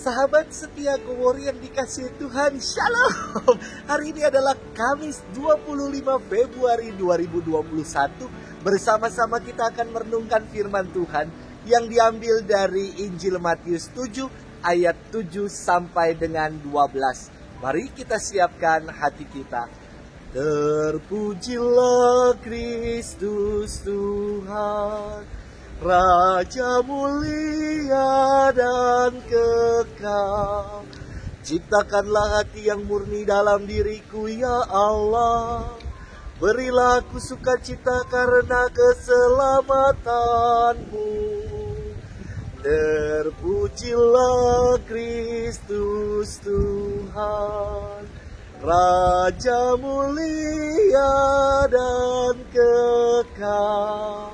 Sahabat setia Gowori yang dikasihi Tuhan, Shalom. Hari ini adalah Kamis 25 Februari 2021. Bersama-sama kita akan merenungkan firman Tuhan yang diambil dari Injil Matius 7 ayat 7 sampai dengan 12. Mari kita siapkan hati kita. Terpujilah Kristus Tuhan, Raja mulia dan kekal. Ciptakanlah hati yang murni dalam diriku, ya Allah. Berilah aku sukacita karena keselamatanmu. Terpujilah Kristus Tuhan, Raja mulia dan kekal.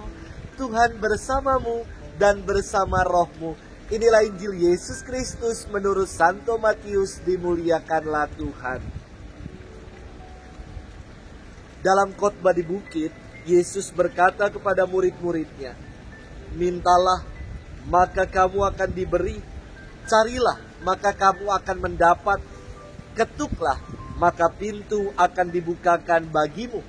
Tuhan bersamamu dan bersama rohmu. Inilah Injil Yesus Kristus menurut Santo Matius. Dimuliakanlah Tuhan. Dalam khotbah di bukit, Yesus berkata kepada murid-muridnya, mintalah, maka kamu akan diberi. Carilah, maka kamu akan mendapat. Ketuklah, maka pintu akan dibukakan bagimu.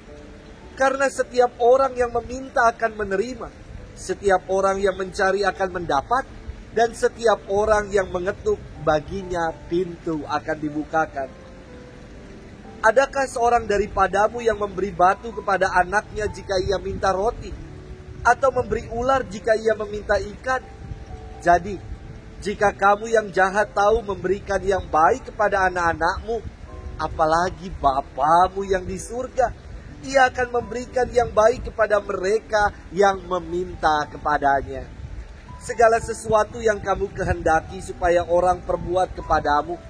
Karena setiap orang yang meminta akan menerima, setiap orang yang mencari akan mendapat, dan setiap orang yang mengetuk baginya pintu akan dibukakan. Adakah seorang daripadamu yang memberi batu kepada anaknya jika ia minta roti, atau memberi ular jika ia meminta ikan? Jadi, jika kamu yang jahat tahu memberikan yang baik kepada anak-anakmu, apalagi Bapamu yang di surga, Ia akan memberikan yang baik kepada mereka yang meminta kepadanya. Segala sesuatu yang kamu kehendaki supaya orang perbuat kepadamu,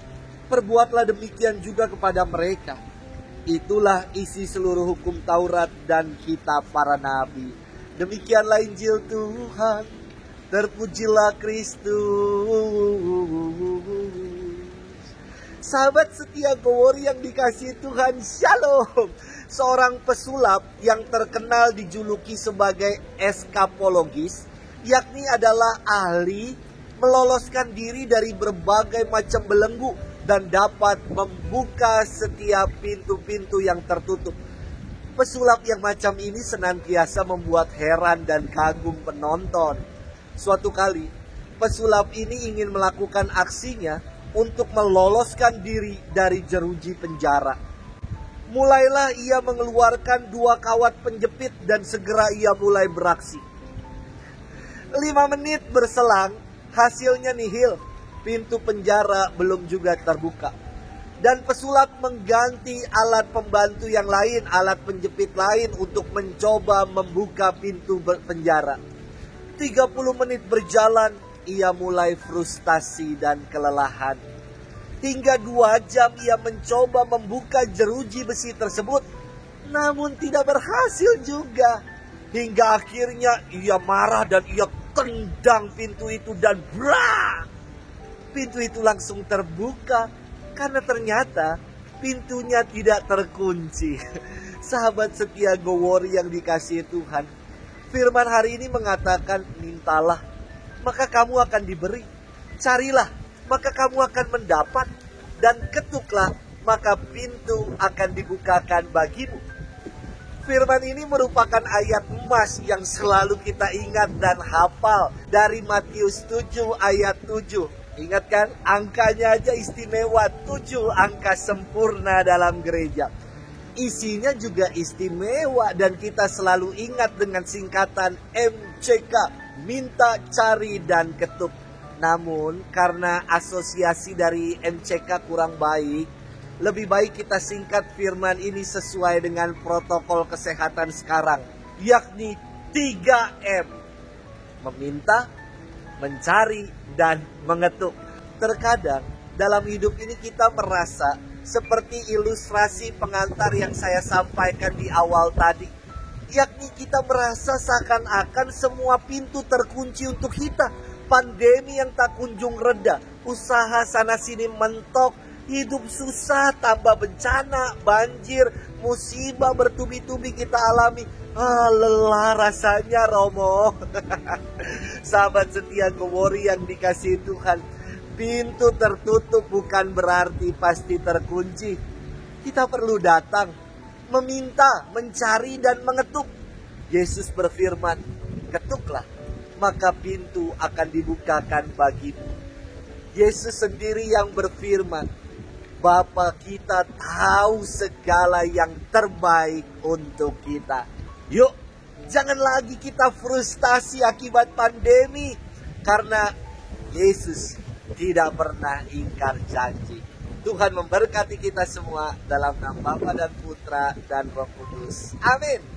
perbuatlah demikian juga kepada mereka. Itulah isi seluruh hukum Taurat dan kitab para nabi. Demikianlah Injil Tuhan. Terpujilah Kristus. Sahabat setia Gowori yang dikasihi Tuhan, Shalom. Seorang pesulap yang terkenal dijuluki sebagai eskapologis, yakni adalah ahli meloloskan diri dari berbagai macam belenggu dan dapat membuka setiap pintu-pintu yang tertutup. Pesulap yang macam ini senantiasa membuat heran dan kagum penonton. Suatu kali, pesulap ini ingin melakukan aksinya untuk meloloskan diri dari jeruji penjara. Mulailah ia mengeluarkan 2 kawat penjepit dan segera ia mulai beraksi. 5 menit berselang, hasilnya nihil. Pintu penjara belum juga terbuka. Dan pesulap mengganti alat pembantu yang lain, alat penjepit lain untuk mencoba membuka pintu penjara. 30 menit berjalan, ia mulai frustasi dan kelelahan. Hingga 2 jam ia mencoba membuka jeruji besi tersebut, namun tidak berhasil juga. Hingga akhirnya ia marah dan ia tendang pintu itu dan brak! Pintu itu langsung terbuka karena ternyata pintunya tidak terkunci. Sahabat setia Gowori yang dikasihi Tuhan, firman hari ini mengatakan, mintalah, maka kamu akan diberi. Carilah, maka kamu akan mendapat. Dan ketuklah, maka pintu akan dibukakan bagimu. Firman ini merupakan ayat emas yang selalu kita ingat dan hafal dari Matius 7 ayat 7. Ingat kan? Angkanya aja istimewa, 7 angka sempurna dalam gereja. Isinya juga istimewa dan kita selalu ingat dengan singkatan MCK, minta, cari, dan ketuk. Namun karena asosiasi dari MCK kurang baik, lebih baik kita singkat firman ini sesuai dengan protokol kesehatan sekarang, yakni 3M. Meminta, mencari, dan mengetuk. Terkadang dalam hidup ini kita merasa seperti ilustrasi pengantar yang saya sampaikan di awal tadi, yakni kita merasa seakan-akan semua pintu terkunci untuk kita. Pandemi yang tak kunjung reda, usaha sana-sini mentok, hidup susah, tambah bencana, banjir, musibah bertubi-tubi kita alami. Lelah rasanya, Romo. Sahabat setia Gowori yang dikasihi Tuhan, Pintu tertutup bukan berarti pasti terkunci. Kita perlu datang, meminta, mencari, dan mengetuk. Yesus berfirman, ketuklah, maka pintu akan dibukakan bagimu. Yesus sendiri yang berfirman, Bapa kita tahu segala yang terbaik untuk kita. Yuk, jangan lagi kita frustasi akibat pandemi, karena Yesus tidak pernah ingkar janji. Tuhan memberkati kita semua dalam nama Bapa dan Putra dan Roh Kudus. Amin.